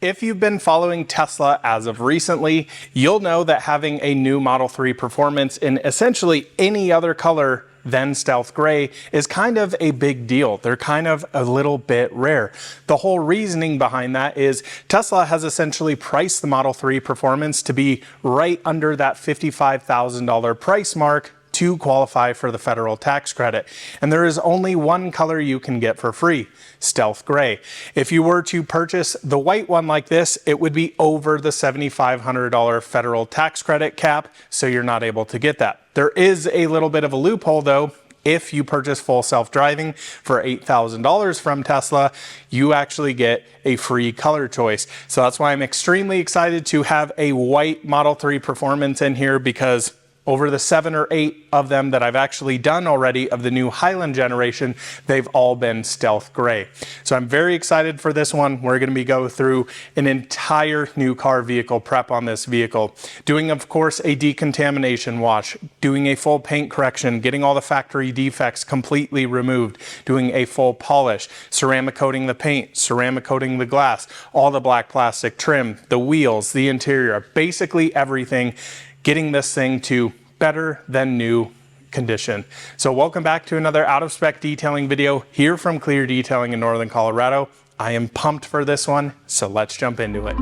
If you've been following Tesla as of recently, you'll know that having a new Model 3 Performance in essentially any other color than stealth gray is kind of a big deal. They're kind of a little bit rare. The whole reasoning behind that is Tesla has essentially priced the Model 3 Performance to be right under that $55,000 price mark to qualify for the federal tax credit. And there is only one color you can get for free, stealth gray. If you were to purchase the white one like this, it would be over the $7,500 federal tax credit cap, so you're not able to get that. There is a little bit of a loophole though. If you purchase full self-driving for $8,000 from Tesla, you actually get a free color choice. So that's why I'm extremely excited to have a white Model 3 Performance in here, because over the 7 or 8 of them that I've actually done already of the new Highland generation, they've all been stealth gray. So I'm very excited for this one. We're going to be go through an entire new car vehicle prep on this vehicle. Doing, of course, a decontamination wash, doing a full paint correction, getting all the factory defects completely removed, doing a full polish, ceramic coating the paint, ceramic coating the glass, all the black plastic trim, the wheels, the interior, basically everything, getting this thing to better than new condition. So welcome back to another out of spec detailing video here from Clear Detailing in Northern Colorado. I am pumped for this one, so let's jump into it.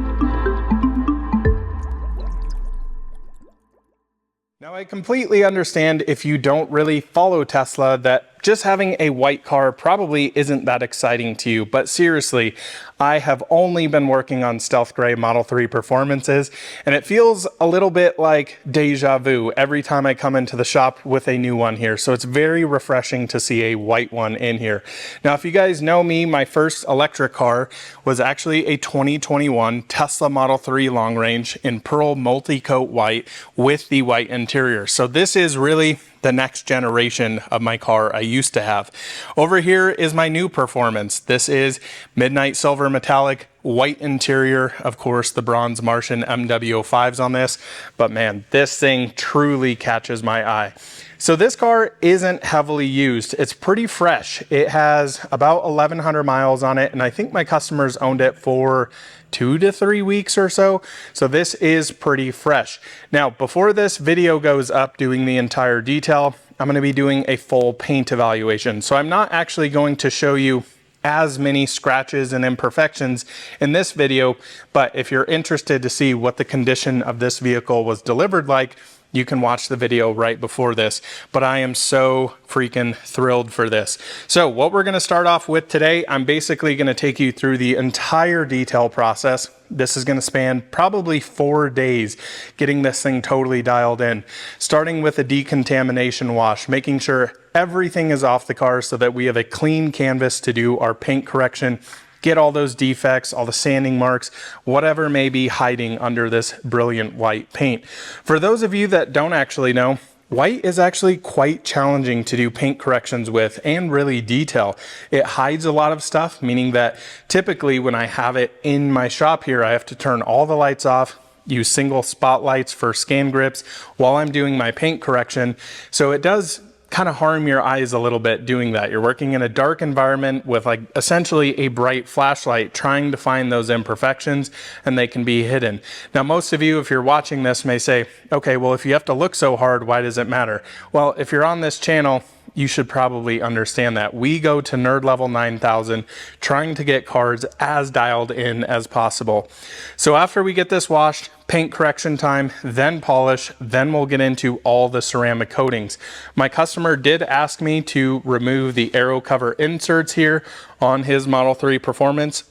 Now, I completely understand if you don't really follow Tesla that just having a white car probably isn't that exciting to you, but seriously, I have only been working on stealth gray Model 3 Performances, and it feels a little bit like deja vu every time I come into the shop with a new one here. So it's very refreshing to see a white one in here. Now, if you guys know me, my first electric car was actually a 2021 Tesla Model 3 Long Range in pearl multi-coat white with the white interior. So this is really the next generation of my car I used to have. Over here is my new Performance. This is midnight silver metallic, white interior, of course the bronze Martian MW05s on this, but man, this thing truly catches my eye. So this car isn't heavily used. It's pretty fresh. It has about 1,100 miles on it, and I think my customers owned it for 2 to 3 weeks or so. So this is pretty fresh. Now, before this video goes up doing the entire detail, I'm going to be doing a full paint evaluation. So I'm not actually going to show you as many scratches and imperfections in this video, but if you're interested to see what the condition of this vehicle was delivered like, you can watch the video right before this, but I am so freaking thrilled for this. So what we're gonna start off with today, I'm basically gonna take you through the entire detail process. This is gonna span probably 4 days, getting this thing totally dialed in. Starting with a decontamination wash, making sure everything is off the car so that we have a clean canvas to do our paint correction, get all those defects, all the sanding marks, whatever may be hiding under this brilliant white paint. For those of you that don't actually know, white is actually quite challenging to do paint corrections with and really detail. It hides a lot of stuff, meaning that typically when I have it in my shop here, I have to turn all the lights off, use single spotlights for scan grips while I'm doing my paint correction. So it does kind of harm your eyes a little bit doing that. You're working in a dark environment with like essentially a bright flashlight trying to find those imperfections, and they can be hidden. Now, most of you, if you're watching this, may say, okay, well, if you have to look so hard, why does it matter? Well, if you're on this channel, you should probably understand that. We go to nerd level 9,000 trying to get cars as dialed in as possible. So after we get this washed, paint correction time, then polish, then we'll get into all the ceramic coatings. My customer did ask me to remove the aero cover inserts here on his Model 3 Performance.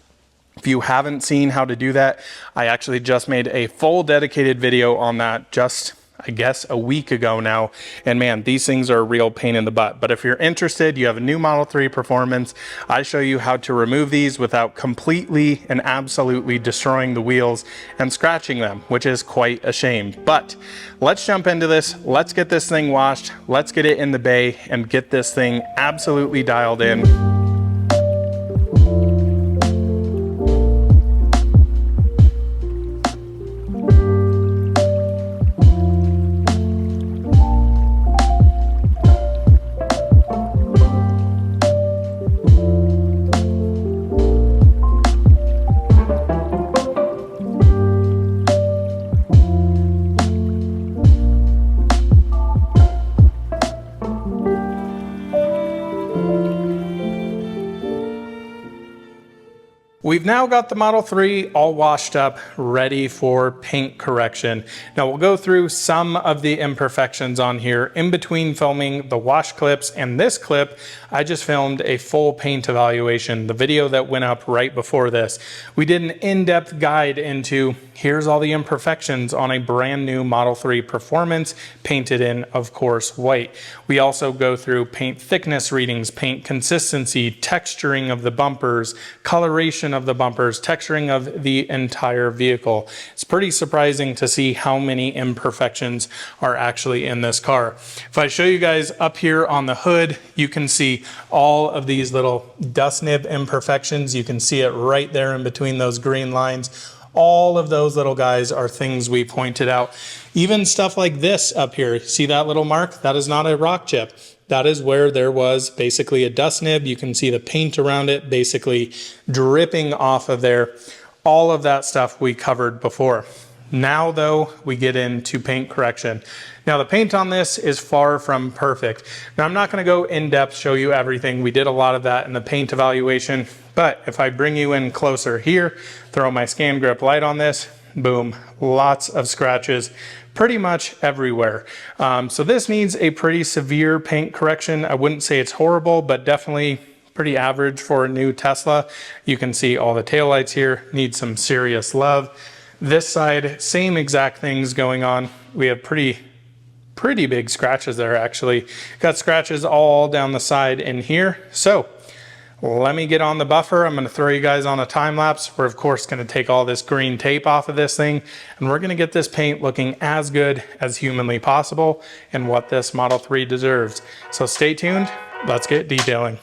If you haven't seen how to do that, I actually just made a full dedicated video on that just I guess a week ago now, and man, these things are a real pain in the butt. But if you're interested, you have a new Model 3 Performance, I show you how to remove these without completely and absolutely destroying the wheels and scratching them, which is quite a shame. But let's jump into this. Let's get this thing washed. Let's get it in the bay and get this thing absolutely dialed in. we've now got the Model 3 all washed up, ready for paint correction. Now we'll go through some of the imperfections on here. In between filming the wash clips and this clip, I just filmed a full paint evaluation, the video that went up right before this. We did an in-depth guide into here's all the imperfections on a brand new Model 3 Performance, painted in, of course, white. We also go through paint thickness readings, paint consistency, texturing of the bumpers, coloration of the bumpers, texturing of the entire vehicle. It's pretty surprising to see how many imperfections are actually in this car. If I show you guys up here on the hood, you can see all of these little dust nib imperfections. You can see it right there in between those green lines. All of those little guys are things we pointed out. Even stuff like this up here, see that little mark? That is not a rock chip. That is where there was basically a dust nib. You can see the paint around it basically dripping off of there. All of that stuff we covered before. Now though, we get into paint correction. Now the paint on this is far from perfect. Now I'm not gonna go in depth, show you everything. We did a lot of that in the paint evaluation, but if I bring you in closer here, throw my scan grip light on this, boom, lots of scratches pretty much everywhere. So this needs a pretty severe paint correction. I wouldn't say it's horrible, but definitely pretty average for a new Tesla. You can see all the taillights here need some serious love. This side, same exact things going on. We have pretty big scratches there actually. Got scratches all down the side in here. So let me get on the buffer. I'm gonna throw you guys on a time lapse. We're of course gonna take all this green tape off of this thing, and we're gonna get this paint looking as good as humanly possible and what this Model 3 deserves. So stay tuned, let's get detailing.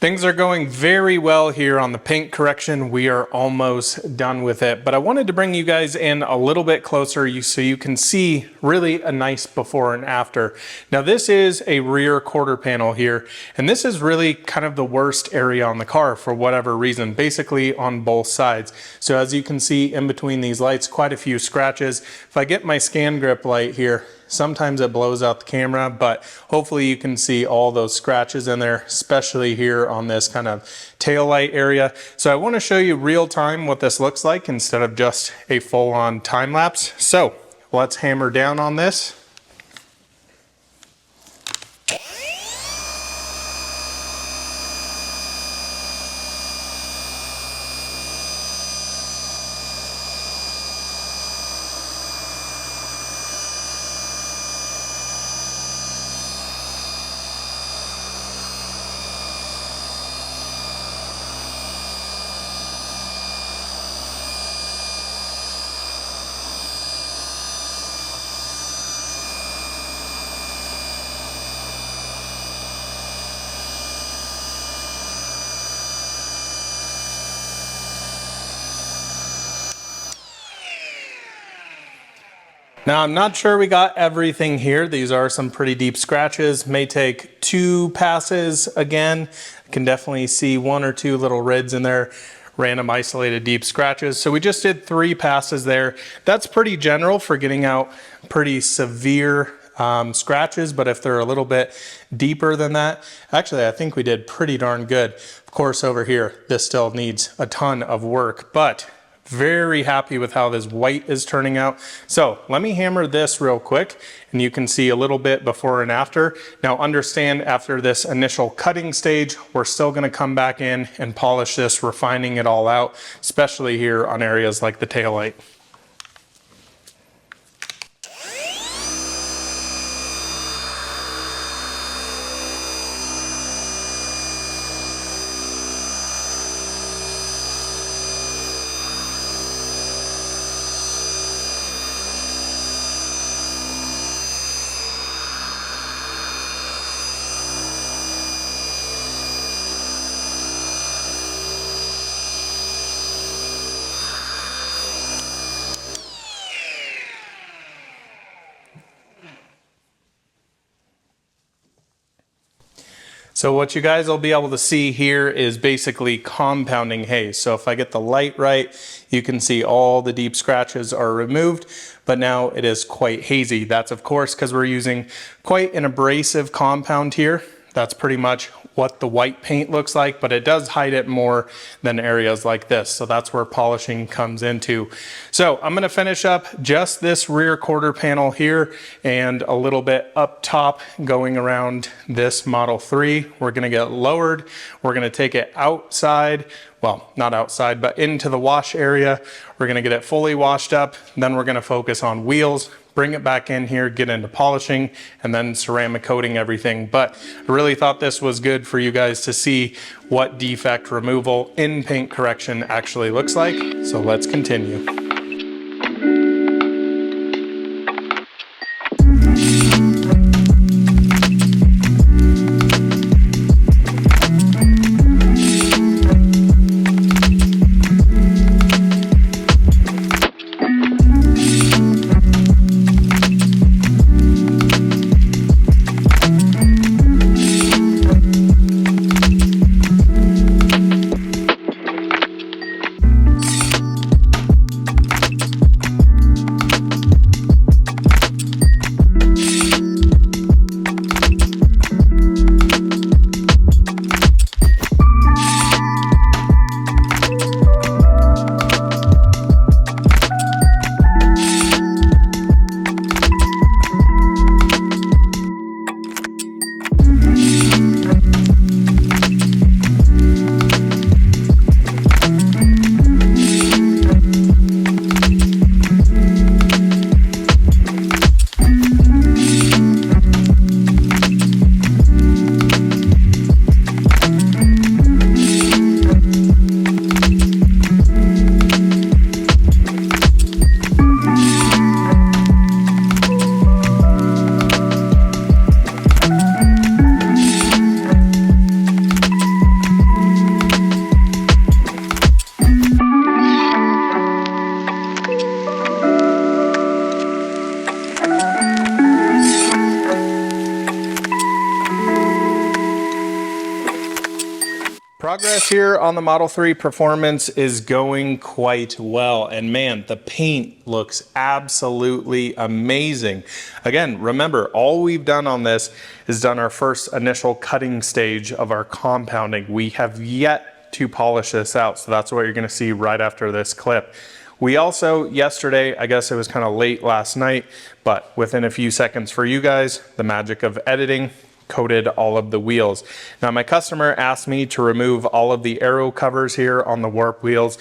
Things are going very well here on the paint correction. We are almost done with it, but I wanted to bring you guys in a little bit closer so you can see really a nice before and after. Now this is a rear quarter panel here, and this is really kind of the worst area on the car for whatever reason, basically on both sides. So as you can see in between these lights, quite a few scratches. If I get my scan grip light here, sometimes it blows out the camera, but hopefully you can see all those scratches in there, especially here on this kind of tail light area. So I want to show you real time what this looks like instead of just a full-on time lapse. So let's hammer down on this. Now I'm not sure we got everything here. These are some pretty deep scratches. May take 2 passes again. I can definitely see 1 or 2 little rids in there, random isolated deep scratches. So we just did 3 passes there. That's pretty general for getting out pretty severe scratches, but if they're a little bit deeper than that, actually I think we did pretty darn good. Of course over here, this still needs a ton of work, but very happy with how this white is turning out. So let me hammer this real quick and you can see a little bit before and after. Now understand, after this initial cutting stage, we're still gonna come back in and polish this, refining it all out, especially here on areas like the taillight. So what you guys will be able to see here is basically compounding haze. So if I get the light right, you can see all the deep scratches are removed, but now it is quite hazy. That's of course because we're using quite an abrasive compound here. That's pretty much what the white paint looks like, but it does hide it more than areas like this. So that's where polishing comes into. So I'm gonna finish up just this rear quarter panel here and a little bit up top going around this Model 3. We're gonna get lowered. We're gonna take it outside, well, not outside, but into the wash area. We're gonna get it fully washed up. Then we're gonna focus on wheels, bring it back in here, get into polishing, and then ceramic coating everything. But I really thought this was good for you guys to see what defect removal in paint correction actually looks like. So let's continue. Progress here on the Model 3 Performance is going quite well. And man, the paint looks absolutely amazing. Again, remember, all we've done on this is done our first initial cutting stage of our compounding. We have yet to polish this out. So that's what you're gonna see right after this clip. We also, yesterday, I guess it was kind of late last night, but within a few seconds for you guys, the magic of editing, coated all of the wheels. Now my customer asked me to remove all of the aero covers here on the warp wheels.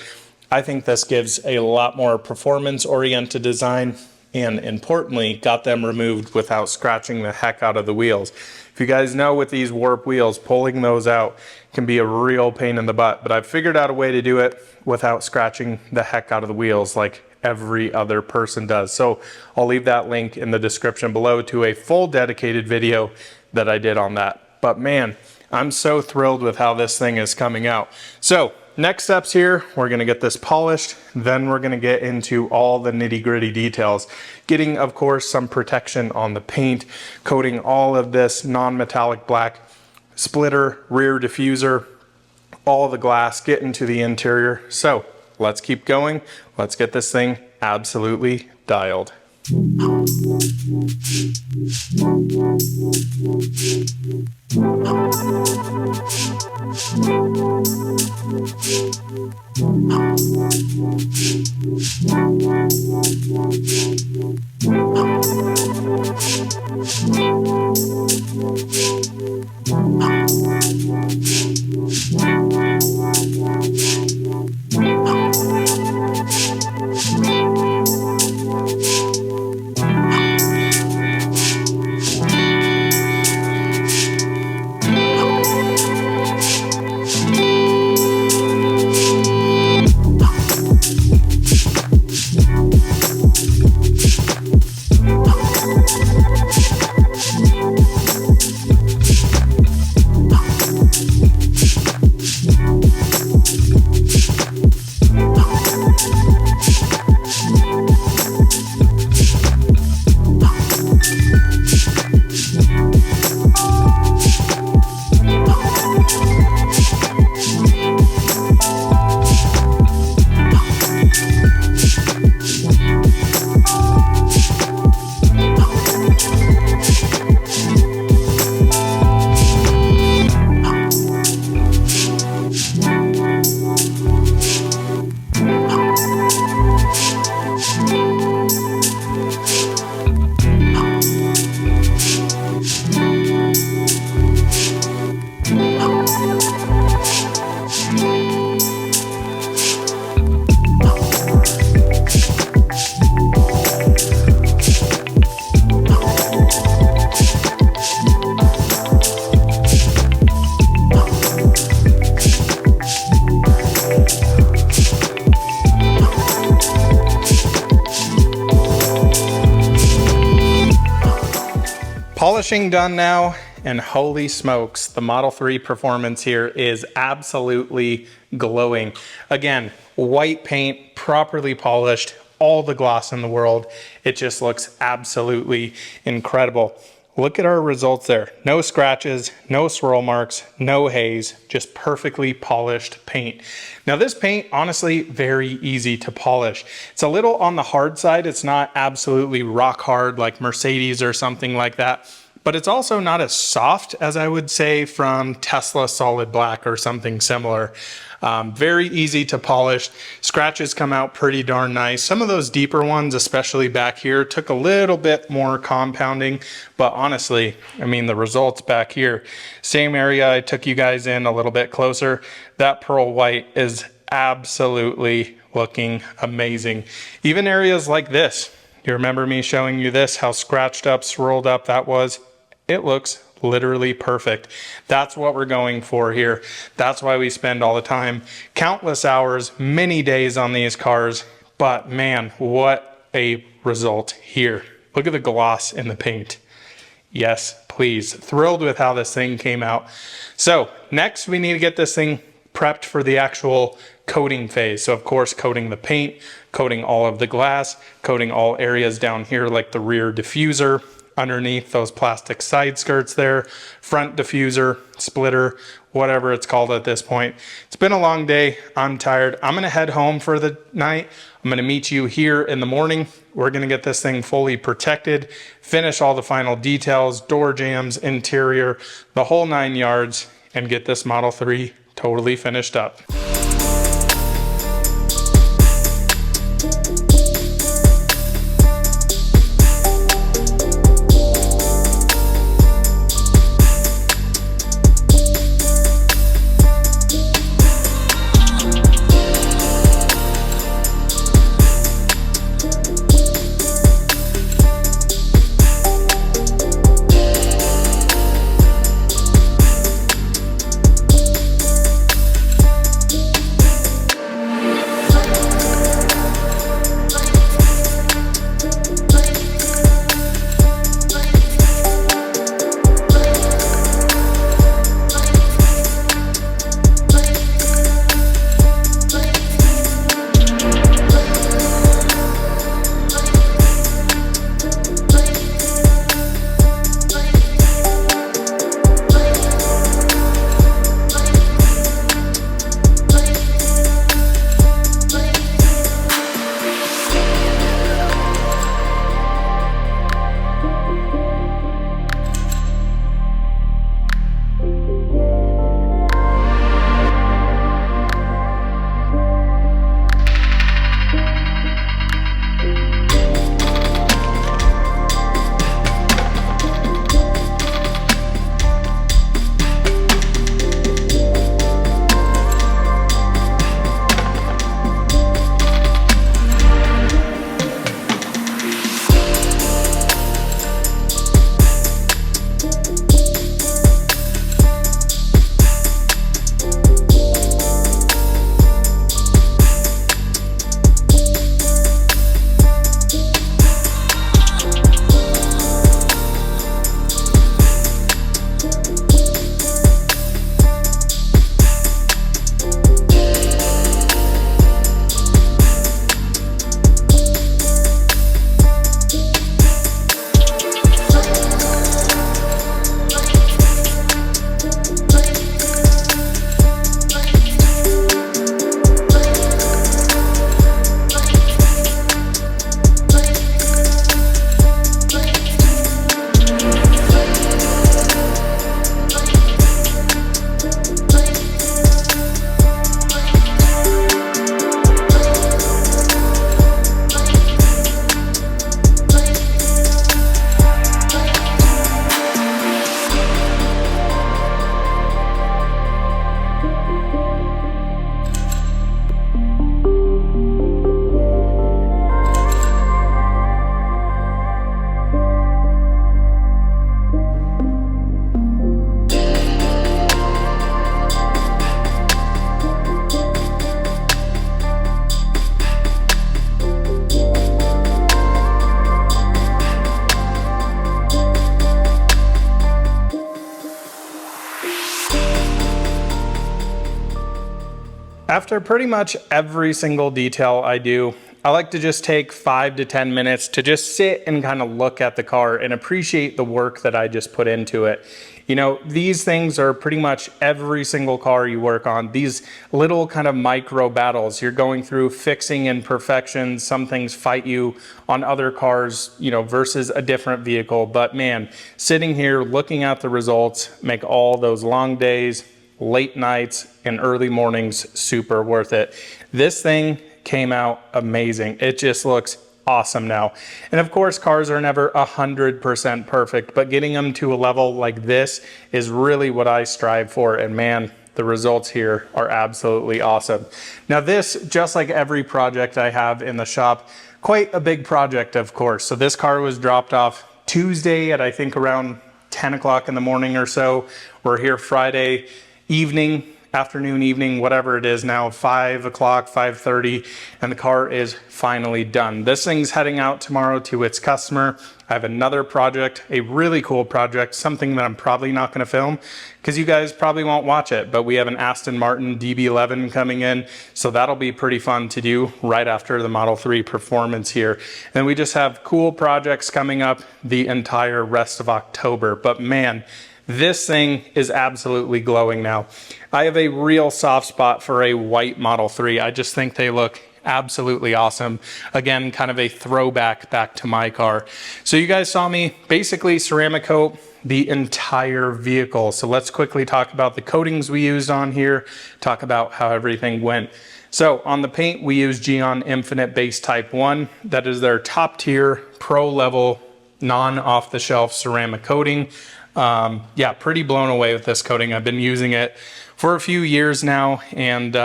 I think this gives a lot more performance oriented design, and importantly got them removed without scratching the heck out of the wheels. If you guys know, with these warp wheels, pulling those out can be a real pain in the butt, but I've figured out a way to do it without scratching the heck out of the wheels like every other person does. So I'll leave that link in the description below to a full dedicated video that I did on that. But man, I'm so thrilled with how this thing is coming out. So next steps here, we're gonna get this polished, then we're gonna get into all the nitty-gritty details. Getting, of course, some protection on the paint, coating all of this non-metallic black, splitter, rear diffuser, all the glass, get into the interior. So let's keep going. Let's get this thing absolutely dialed. Polishing done now, and holy smokes, the Model 3 Performance here is absolutely glowing. Again, white paint, properly polished, all the gloss in the world. It just looks absolutely incredible. Look at our results there. No scratches, no swirl marks, no haze, just perfectly polished paint. Now this paint, honestly, very easy to polish. It's a little on the hard side. It's not absolutely rock hard like Mercedes or something like that, but it's also not as soft as I would say from Tesla Solid Black or something similar. Very easy to polish. Scratches come out pretty darn nice. Some of those deeper ones, especially back here, took a little bit more compounding, but honestly, I mean, the results back here, same area I took you guys in a little bit closer, that pearl white is absolutely looking amazing. Even areas like this, you remember me showing you this, how scratched up, swirled up that was? It looks literally perfect. That's what we're going for here. That's why we spend all the time, countless hours, many days on these cars. But man, what a result here. Look at the gloss in the paint. Yes, please. Thrilled with how this thing came out. So next we need to get this thing prepped for the actual coating phase. So of course, coating the paint, coating all of the glass, coating all areas down here like the rear diffuser, underneath those plastic side skirts there, front diffuser, splitter, whatever it's called at this point. It's been a long day. I'm tired. I'm gonna head home for the night. I'm gonna meet you here in the morning. We're gonna get this thing fully protected, finish all the final details, door jambs, interior, the whole 9 yards, and get this Model 3 totally finished up. After pretty much every single detail I do, I like to just take 5 to 10 minutes to just sit and kind of look at the car and appreciate the work that I just put into it. You know, these things are pretty much every single car you work on. These little kind of micro battles you're going through, fixing imperfections. Some things fight you on other cars, you know, versus a different vehicle. But man, sitting here looking at the results make all those long days, late nights, and early mornings super worth it. This thing came out amazing. It just looks awesome now. And of course, cars are never 100% perfect, but getting them to a level like this is really what I strive for. And man, the results here are absolutely awesome. Now this, just like every project I have in the shop, quite a big project, of course. So this car was dropped off Tuesday at I think around 10 o'clock in the morning or so. We're here Friday evening afternoon, evening, whatever it is now, 5 o'clock, 5:30, and the car is finally done. This thing's heading out tomorrow to its customer. I have another project, a really cool project, something that I'm probably not going to film because you guys probably won't watch it, but we have an Aston Martin DB11 coming in, so that'll be pretty fun to do right after the Model 3 Performance here. And we just have cool projects coming up the entire rest of October, but man, this thing is absolutely glowing now. I have a real soft spot for a white Model 3. I just think they look absolutely awesome. Again, kind of a throwback back to my car. So you guys saw me basically ceramic coat the entire vehicle. So let's quickly talk about the coatings we used on here, talk about how everything went. So on the paint, we use Geon Infinite Base Type 1. That is their top tier, pro level, non-off-the-shelf ceramic coating. Yeah, pretty blown away with this coating. I've been using it for a few years now and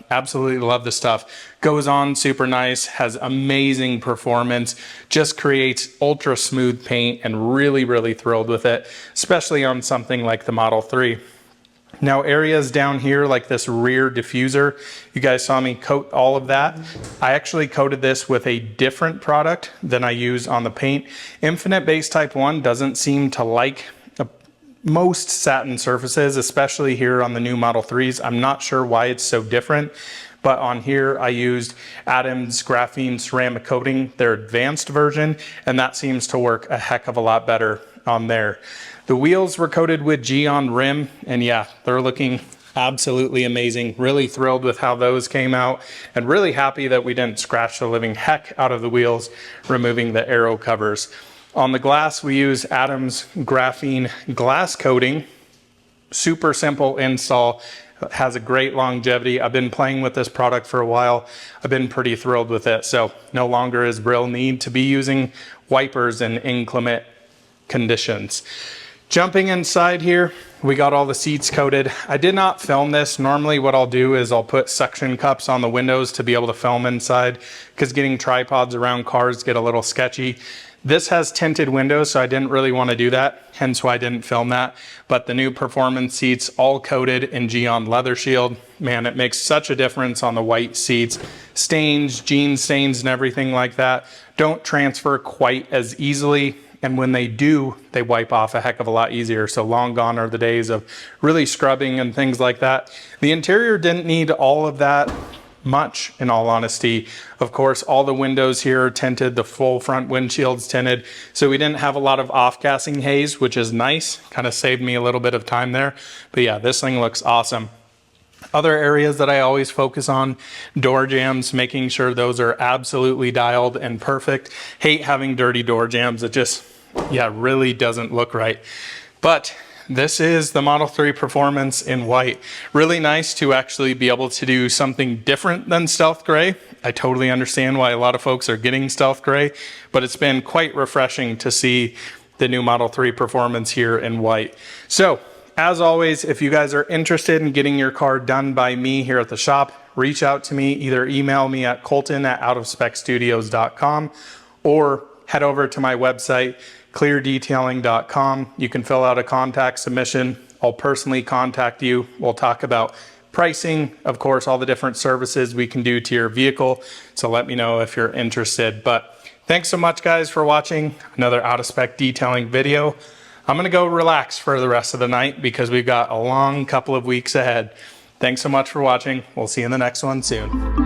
absolutely love the stuff. Goes on super nice, has amazing performance, just creates ultra smooth paint, and really thrilled with it, especially on something like the Model 3. Now areas down here like this rear diffuser, you guys saw me coat all of that. I actually coated this with a different product than I use on the paint. Infinite Base Type 1 doesn't seem to like most satin surfaces, especially here on the new Model 3s. I'm not sure why it's so different, but on here I used Adam's Graphene Ceramic Coating, their advanced version, and that seems to work a heck of a lot better on there. The wheels were coated with Geon Rim, and yeah, they're looking absolutely amazing. Really thrilled with how those came out, and really happy that we didn't scratch the living heck out of the wheels, removing the aero covers. On the glass, we use Adam's Graphene Glass Coating. Super simple install, has a great longevity. I've been playing with this product for a while. I've been pretty thrilled with it, so no longer is real need to be using wipers in inclement conditions. Jumping inside here, we got all the seats coated. I did not film this. Normally what I'll do is I'll put suction cups on the windows to be able to film inside, because getting tripods around cars get a little sketchy. This has tinted windows, so I didn't really want to do that, hence why I didn't film that. But the new performance seats, all coated in Geon Leather Shield. Man, it makes such a difference on the white seats. Stains, jean stains, and everything like that don't transfer quite as easily. And when they do, they wipe off a heck of a lot easier. So long gone are the days of really scrubbing and things like that. The interior didn't need all of that much, in all honesty. Of course, all the windows here are tinted, the full front windshield's tinted, so we didn't have a lot of off-gassing haze, which is nice. Kind of saved me a little bit of time there. But yeah, this thing looks awesome. Other areas that I always focus on, door jambs, making sure those are absolutely dialed and perfect. Hate having dirty door jambs. It just, yeah, really doesn't look right. But this is the Model 3 Performance in white. Really nice to actually be able to do something different than stealth gray. I totally understand why a lot of folks are getting stealth gray, but it's been quite refreshing to see the new Model 3 Performance here in white. So, as always, if you guys are interested in getting your car done by me here at the shop, reach out to me. Either email me at Coleton@outofspecstudios.com or head over to my website, cleardetailing.com. You can fill out a contact submission. I'll personally contact you. We'll talk about pricing, of course, all the different services we can do to your vehicle. So let me know if you're interested. But thanks so much, guys, for watching another Out of Spec detailing video. I'm going to go relax for the rest of the night because we've got a long couple of weeks ahead. Thanks so much for watching. We'll see you in the next one soon.